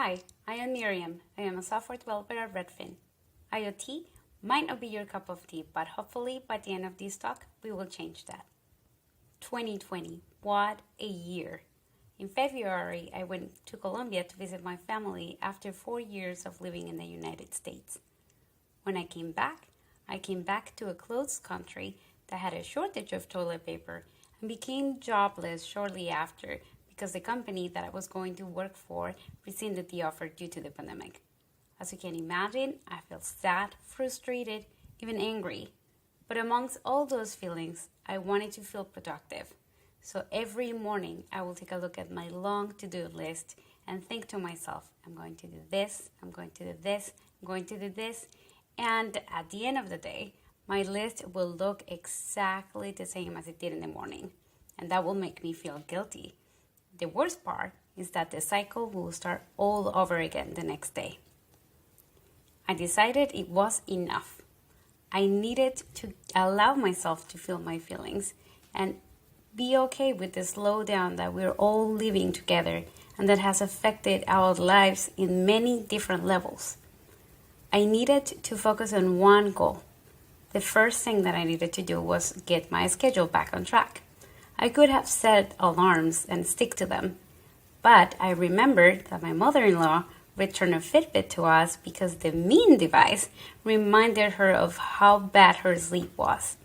Hi, I am Myriam. I am a software developer at Redfin. IoT might not be your cup of tea, but hopefully by the end of this talk, we will change that. 2020, what a year. In February, I went to Colombia to visit my family after 4 years of living in the United States. When I came back to a closed country that had a shortage of toilet paper and became jobless shortly after because the company that I was going to work for rescinded the offer due to the pandemic. As you can imagine, I felt sad, frustrated, even angry. But amongst all those feelings, I wanted to feel productive. So every morning, I will take a look at my long to-do list and think to myself, I'm going to do this, I'm going to do this, I'm going to do this. And at the end of the day, my list will look exactly the same as it did in the morning. And that will make me feel guilty. The worst part is that the cycle will start all over again the next day. I decided it was enough. I needed to allow myself to feel my feelings and be okay with the slowdown that we're all living together and that has affected our lives in many different levels. I needed to focus on one goal. The first thing that I needed to do was get my schedule back on track. I could have set alarms and stick to them, but I remembered that my mother-in-law returned a Fitbit to us because the mean device reminded her of how bad her sleep was.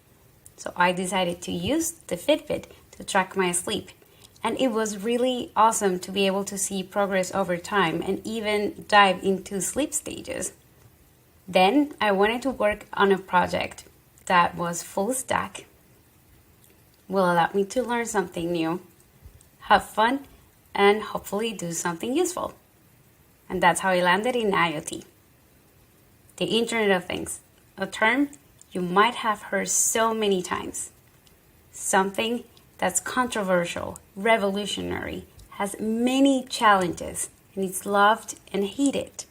So I decided to use the Fitbit to track my sleep. And it was really awesome to be able to see progress over time and even dive into sleep stages. Then I wanted to work on a project that was full stack, will allow me to learn something new, have fun, and hopefully do something useful. And that's how I landed in IoT. The Internet of Things, a term you might have heard so many times. Something that's controversial, revolutionary, has many challenges, and it's loved and hated.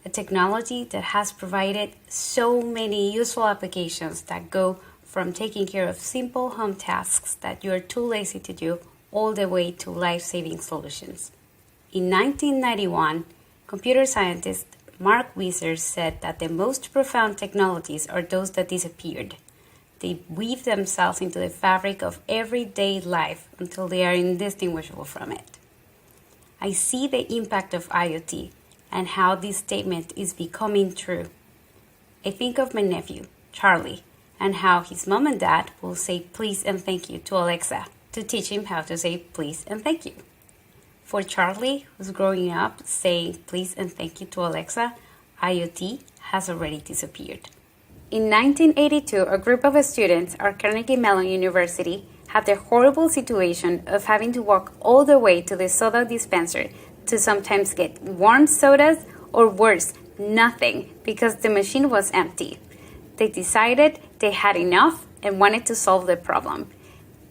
A technology that has provided so many useful applications that go from taking care of simple home tasks that you're too lazy to do all the way to life-saving solutions. In 1991, computer scientist Mark Weiser said that the most profound technologies are those that disappeared. They weave themselves into the fabric of everyday life until they are indistinguishable from it. I see the impact of IoT and how this statement is becoming true. I think of my nephew, Charlie, and how his mom and dad will say please and thank you to Alexa to teach him how to say please and thank you. For Charlie, who's growing up saying please and thank you to Alexa, IoT has already disappeared. In 1982, a group of students at Carnegie Mellon University had the horrible situation of having to walk all the way to the soda dispenser to sometimes get warm sodas or worse, nothing, because the machine was empty. They decided they had enough and wanted to solve the problem.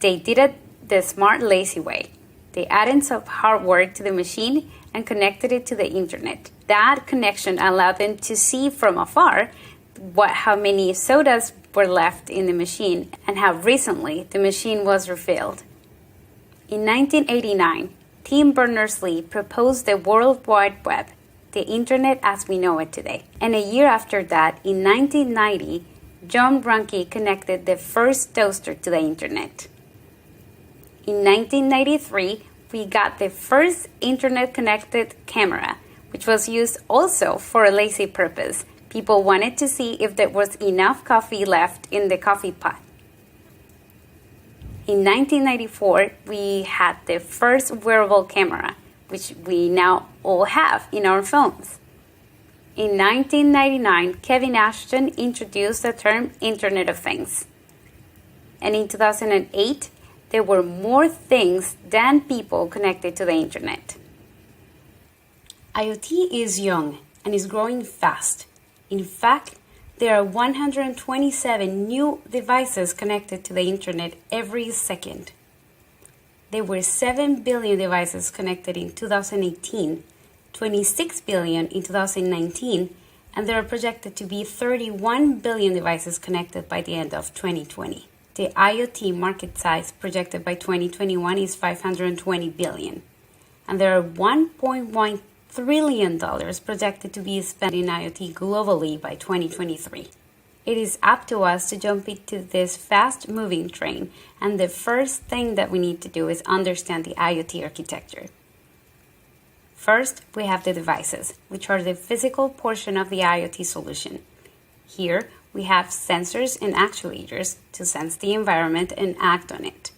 They did it the smart, lazy way. They added some hardware to the machine and connected it to the internet. That connection allowed them to see from afar how many sodas were left in the machine and how recently the machine was refilled. In 1989, Tim Berners-Lee proposed the World Wide Web, the internet as we know it today. And a year after that, in 1990, John Branke connected the first toaster to the internet. In 1993, we got the first internet-connected camera, which was used also for a lazy purpose. People wanted to see if there was enough coffee left in the coffee pot. In 1994, we had the first wearable camera, which we now all have in our phones. In 1999, Kevin Ashton introduced the term Internet of Things. And in 2008, there were more things than people connected to the internet. IoT is young and is growing fast. In fact, there are 127 new devices connected to the internet every second. There were 7 billion devices connected in 2018, 26 billion in 2019, and there are projected to be 31 billion devices connected by the end of 2020. The IoT market size projected by 2021 is 520 billion. and there are $1.1 trillion projected to be spent in IoT globally by 2023. It is up to us to jump into this fast-moving train, and the first thing that we need to do is understand the IoT architecture. First, we have the devices, which are the physical portion of the IoT solution. Here, we have sensors and actuators to sense the environment and act on it.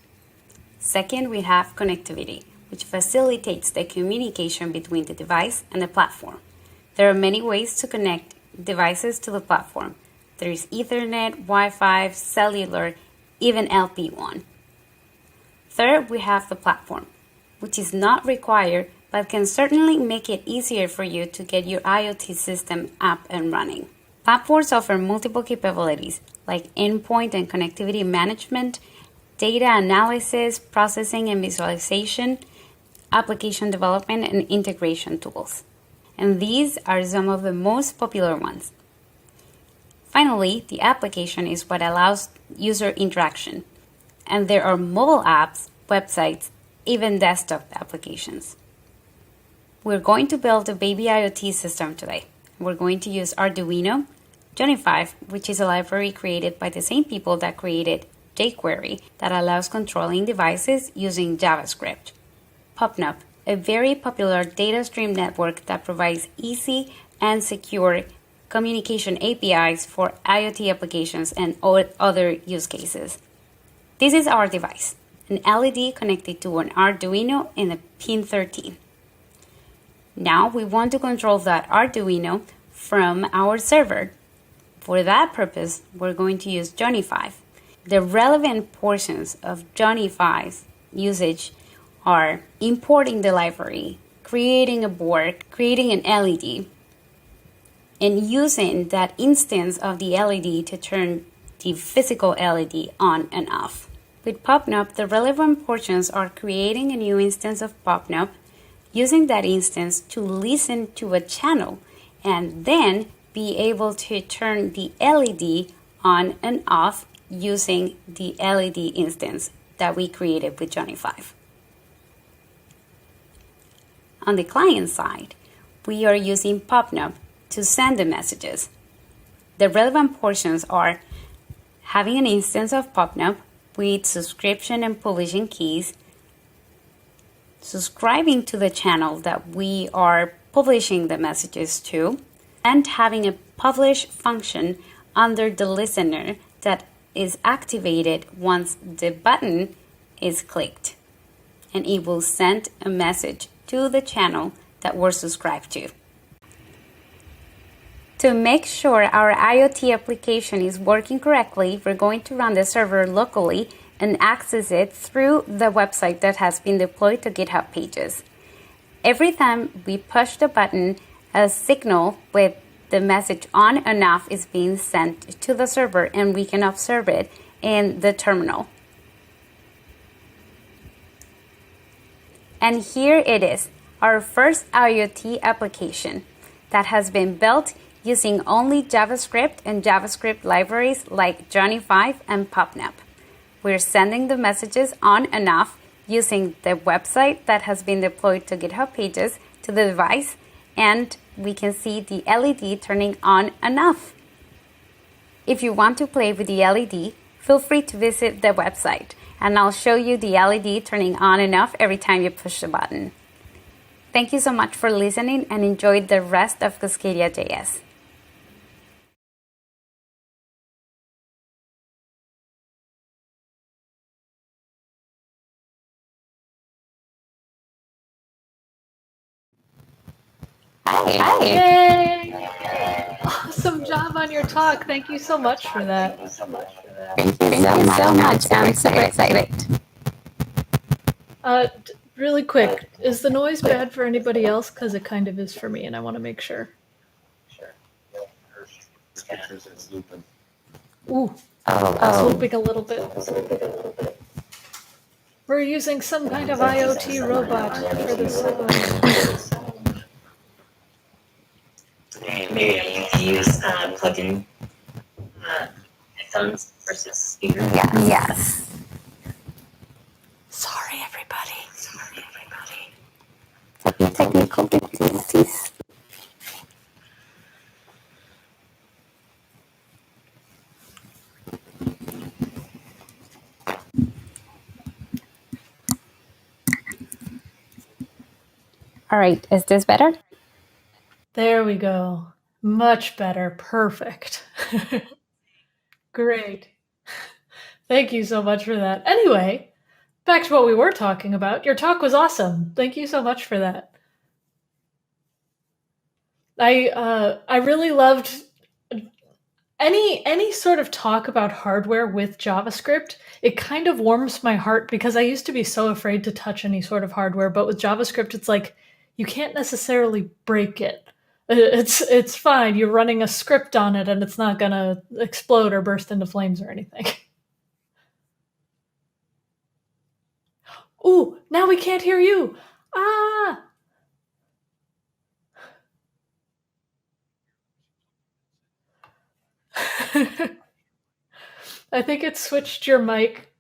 Second, we have connectivity, which facilitates the communication between the device and the platform. There are many ways to connect devices to the platform. There is Ethernet, Wi-Fi, cellular, even LP1. Third, we have the platform, which is not required but can certainly make it easier for you to get your IoT system up and running. Platforms offer multiple capabilities like endpoint and connectivity management, data analysis, processing and visualization, application development, and integration tools. And these are some of the most popular ones. Finally, the application is what allows user interaction. And there are mobile apps, websites, even desktop applications. We're going to build a baby IoT system today. We're going to use Arduino, Johnny5, which is a library created by the same people that created jQuery that allows controlling devices using JavaScript. PopNup, a very popular data stream network that provides easy and secure communication APIs for IoT applications and other use cases. This is our device, an LED connected to an Arduino in a pin 13. Now we want to control that Arduino from our server. For that purpose, we're going to use Johnny5. The relevant portions of Johnny5's usage are importing the library, creating a board, creating an LED, and using that instance of the LED to turn the physical LED on and off. With PopNup, the relevant portions are creating a new instance of PopNup, using that instance to listen to a channel, and then be able to turn the LED on and off using the LED instance that we created with Johnny5. On the client side, we are using PopNup to send the messages. The relevant portions are having an instance of PopNup with subscription and publishing keys, subscribing to the channel that we are publishing the messages to, and having a publish function under the listener that is activated once the button is clicked, and it will send a message to the channel that we're subscribed to. To make sure our IoT application is working correctly, we're going to run the server locally and access it through the website that has been deployed to GitHub pages. Every time we push the button, a signal with the message on and off is being sent to the server, and we can observe it in the terminal. And here it is, our first IoT application that has been built using only JavaScript and JavaScript libraries like Johnny5 and PopNup. We're sending the messages on and off using the website that has been deployed to GitHub pages to the device, and we can see the LED turning on and off. If you want to play with the LED, feel free to visit the website, and I'll show you the LED turning on and off every time you push the button. Thank you so much for listening, and enjoy the rest of CascadiaJS. Hi. Yay! Awesome job on your talk. Thank you so much for that. Thank you so much. I'm super excited. Really quick, is the noise bad for anybody else? Because it kind of is for me, and I want to make sure. Ooh, I was hoping a little bit. We're using some kind of IoT robot for this sound. Maybe I need to use plug-in headphones versus speakers. Yes. Sorry, everybody. technical difficulties. All right, is this better? There we go. Much better. Perfect. Great. Thank you so much for that. Anyway, back to what we were talking about. Your talk was awesome. Thank you so much for that. I really loved any sort of talk about hardware with JavaScript. It kind of warms my heart because I used to be so afraid to touch any sort of hardware, but with JavaScript it's like you can't necessarily break it. It's fine. You're running a script on it and it's not going to explode or burst into flames or anything. Ooh, now we can't hear you. Ah. I think it switched your mic.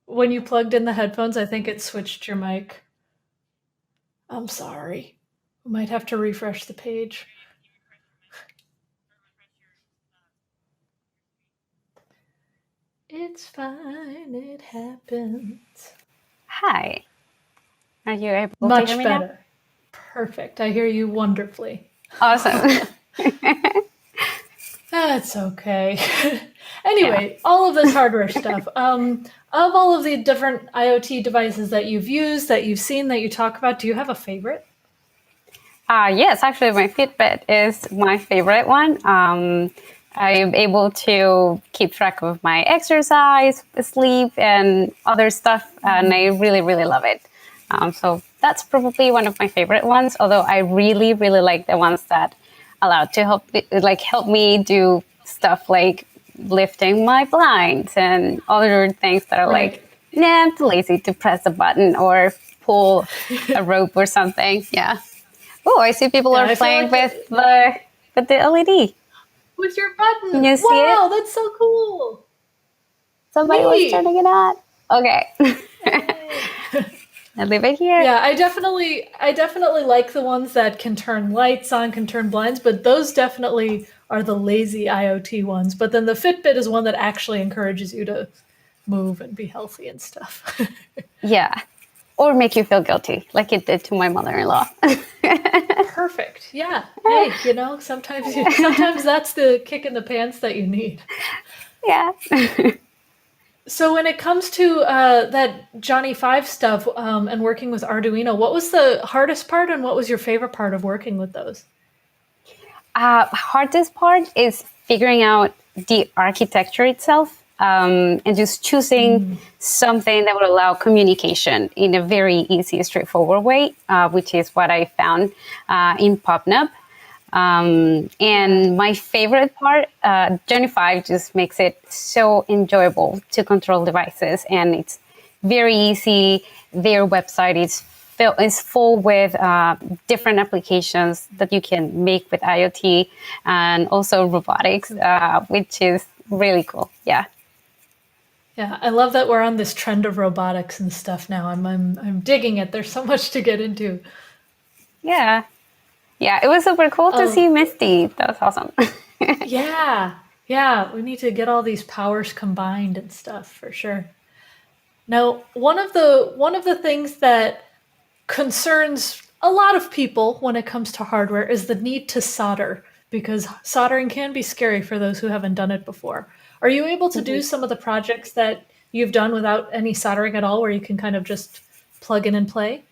When you plugged in the headphones, I think it switched your mic. I'm sorry. We might have to refresh the page. It's fine. It happens. Hi. Are you able to Much hear me better. now? Perfect. I hear you wonderfully. Awesome. That's okay. Anyway, all of this hardware stuff. Of all of the different IoT devices that you've used, that you've seen, that you talk about, do you have a favorite? Yes, actually, my Fitbit is my favorite one. I'm able to keep track of my exercise, sleep, and other stuff, and I really, really love it. So that's probably one of my favorite ones. Although I really, really like the ones that allow to help me do stuff like lifting my blinds and other things that are Right. I'm too lazy to press a button or pull a rope or something. Yeah. Oh, I see people Yeah, are I feel playing like with the LED. with your button. Can you see Wow, it? that's so cool. Somebody was Neat. turning it on. Okay. I'll leave it here. Yeah, I definitely like the ones that can turn lights on, can turn blinds, but those definitely are the lazy IoT ones. But then the Fitbit is one that actually encourages you to move and be healthy and stuff. Yeah. Or make you feel guilty, like it did to my mother-in-law. Perfect. Yeah. Hey, sometimes that's the kick in the pants that you need. Yeah. So when it comes to that Johnny 5 stuff and working with Arduino, what was the hardest part and what was your favorite part of working with those? Hardest part is figuring out the architecture itself and just choosing something that would allow communication in a very easy, straightforward way, which is what I found in PubNub. And my favorite part, Johnny 5 just makes it so enjoyable to control devices, and it's very easy. Their website is full with different applications that you can make with IoT and also robotics, which is really cool. Yeah. Yeah, I love that we're on this trend of robotics and stuff now. I'm digging it. There's so much to get into. Yeah. Yeah, it was super cool to see Misty. That was awesome. Yeah, we need to get all these powers combined and stuff for sure. Now, one of the things that concerns a lot of people when it comes to hardware is the need to solder, because soldering can be scary for those who haven't done it before. Are you able to do some of the projects that you've done without any soldering at all, where you can kind of just plug in and play?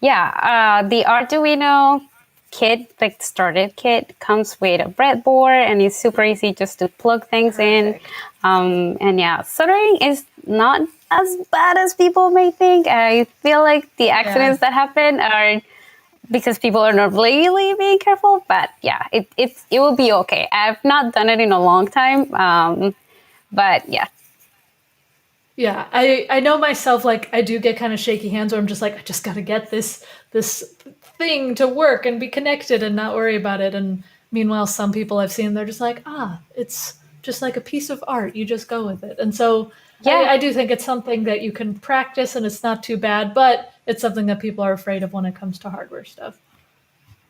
Yeah, the Arduino kit, like the starter kit, comes with a breadboard, and it's super easy just to plug things in. And yeah, soldering is not as bad as people may think. I feel like the accidents that happen are because people are not really being careful. But yeah, it will be okay. I've not done it in a long time, but yeah. Yeah, I know myself, like I do get kind of shaky hands where I'm just like, I just got to get this thing to work and be connected and not worry about it. And meanwhile, some people I've seen, they're just like, it's just like a piece of art. You just go with it. And so Yeah. I do think it's something that you can practice and it's not too bad, but it's something that people are afraid of when it comes to hardware stuff.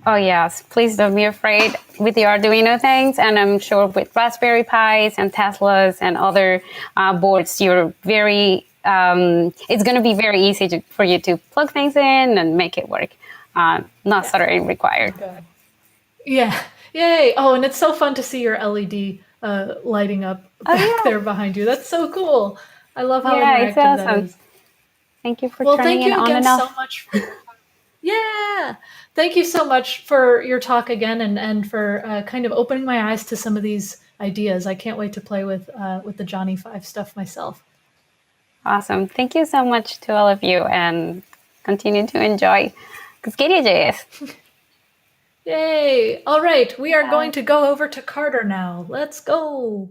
Oh, yes. Please don't be afraid with the Arduino things. And I'm sure with Raspberry Pis and Teslas and other boards, you're it's going to be very easy for you to plug things in and make it work. Not soldering required. Okay. Yeah. Yay. Oh, and it's so fun to see your LED lighting up back there behind you. That's so cool. I love how interactive it's awesome. that is. Thank you for turning it on and off. So much. Yeah. Thank you so much for your talk again and for kind of opening my eyes to some of these ideas. I can't wait to play with the Johnny 5 stuff myself. Awesome. Thank you so much to all of you, and continue to enjoy CascadiaJS. Yay. All right. We are going to go over to Carter now. Let's go.